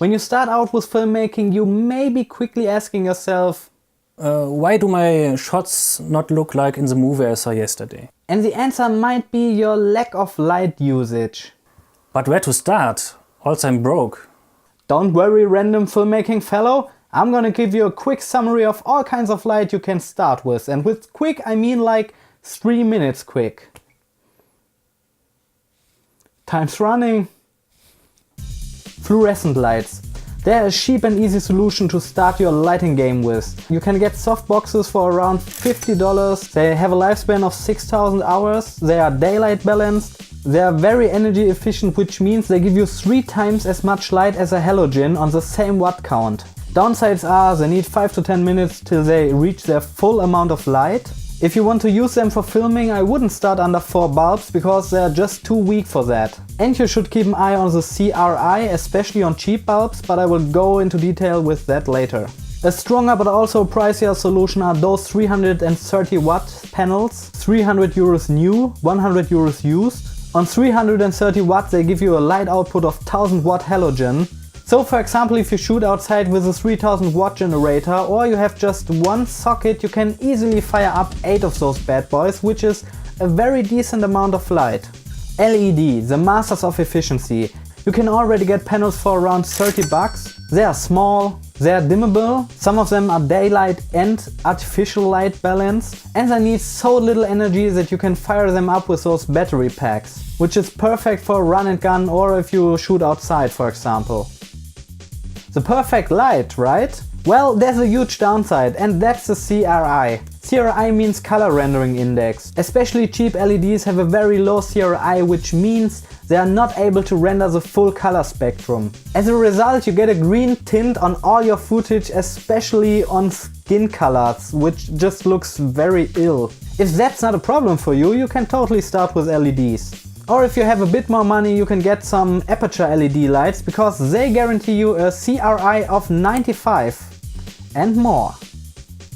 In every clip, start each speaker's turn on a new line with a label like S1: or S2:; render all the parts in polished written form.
S1: When you start out with filmmaking, you may be quickly asking yourself,
S2: why do my shots not look like in the movie I saw yesterday?
S1: And the answer might be your lack of light usage.
S2: But where to start? Also, I'm broke.
S1: Don't worry, random filmmaking fellow. I'm gonna give you a quick summary of all kinds of light you can start with. And with quick, I mean like 3 minutes quick. Time's running. Fluorescent lights. They're a cheap and easy solution to start your lighting game with. You can get soft boxes for around $50. They have a lifespan of 6,000 hours. They are daylight balanced. They are very energy efficient, which means they give you 3 times as much light as a halogen on the same watt count. Downsides are they need 5 to 10 minutes till they reach their full amount of light. If you want to use them for filming, I wouldn't start under 4 bulbs because they're just too weak for that. And you should keep an eye on the CRI, especially on cheap bulbs, but I will go into detail with that later. A stronger but also pricier solution are those 330 watt panels, 300 euros new, 100 euros used. On 330 watts they give you a light output of 1000 watt halogen. So for example, if you shoot outside with a 3000 watt generator or you have just one socket, you can easily fire up 8 of those bad boys, which is a very decent amount of light. LED, the masters of efficiency. You can already get panels for around 30 bucks. They are small, they are dimmable, some of them are daylight and artificial light balance, and they need so little energy that you can fire them up with those battery packs, which is perfect for run and gun or if you shoot outside, for example. The perfect light, right? Well, there's a huge downside, and that's the CRI. CRI means color rendering index. Especially cheap LEDs have a very low CRI, which means they are not able to render the full color spectrum. As a result, you get a green tint on all your footage, especially on skin colors, which just looks very ill. If that's not a problem for you, you can totally start with LEDs. Or if you have a bit more money, you can get some aperture LED lights because they guarantee you a CRI of 95 and more.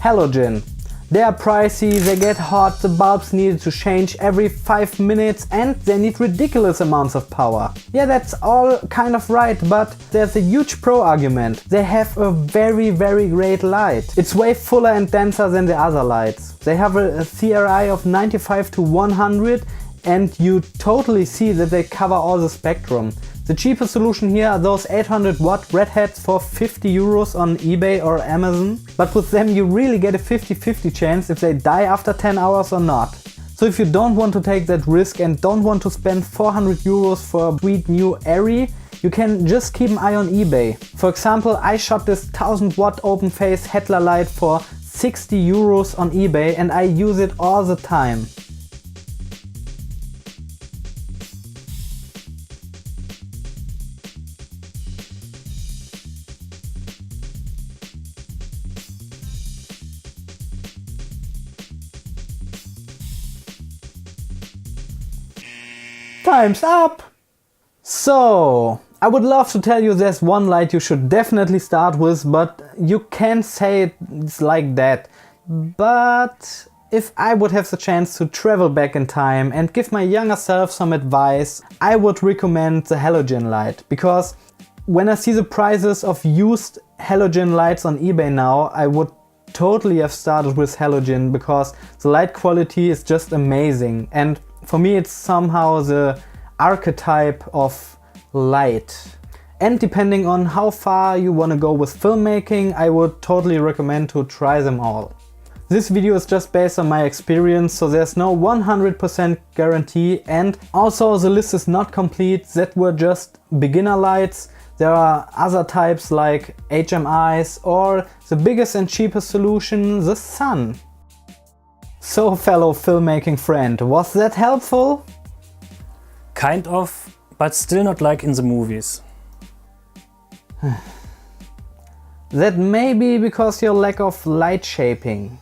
S1: Halogen. They are pricey, they get hot, the bulbs need to change every 5 minutes and they need ridiculous amounts of power. Yeah, that's all kind of right, but there's a huge pro argument. They have a very great light. It's way fuller and denser than the other lights. They have a CRI of 95 to 100 and you totally see that they cover all the spectrum. The cheapest solution here are those 800 watt red hats for 50 euros on eBay or Amazon. But with them you really get a 50-50 chance if they die after 10 hours or not. So if you don't want to take that risk and don't want to spend 400 euros for a sweet new Airy, you can just keep an eye on eBay. For example, I shot this 1000 watt open face headlight light for 60 euros on eBay and I use it all the time. Time's up! So, I would love to tell you there's one light you should definitely start with, but you can't say it's like that. But if I would have the chance to travel back in time and give my younger self some advice, I would recommend the halogen light. Because when I see the prices of used halogen lights on eBay now, I would totally have started with halogen because the light quality is just amazing. And for me it's somehow the archetype of light. And depending on how far you want to go with filmmaking, I would totally recommend to try them all. This video is just based on my experience, so there's no 100% guarantee, and also the list is not complete. That were just beginner lights. There are other types like HMIs or the biggest and cheapest solution, the sun. So fellow filmmaking friend, was that helpful?
S2: Kind of, but still not like in the movies.
S1: That may be because your lack of light shaping.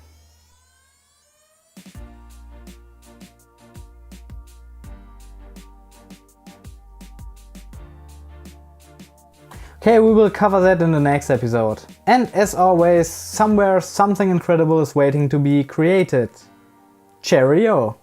S1: Okay, we will cover that in the next episode. And as always, somewhere something incredible is waiting to be created. Cheerio!